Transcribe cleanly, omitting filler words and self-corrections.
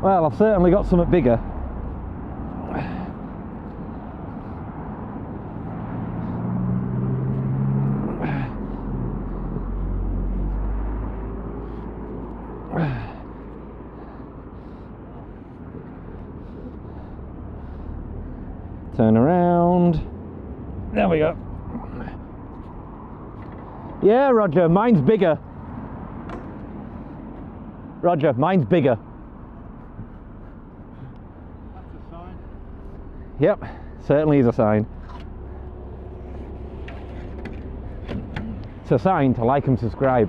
Well, I've certainly got something bigger. Turn around. There we go. Yeah, Roger, mine's bigger. Roger, mine's bigger. That's a sign. Yep, certainly is a sign. It's a sign to like and subscribe.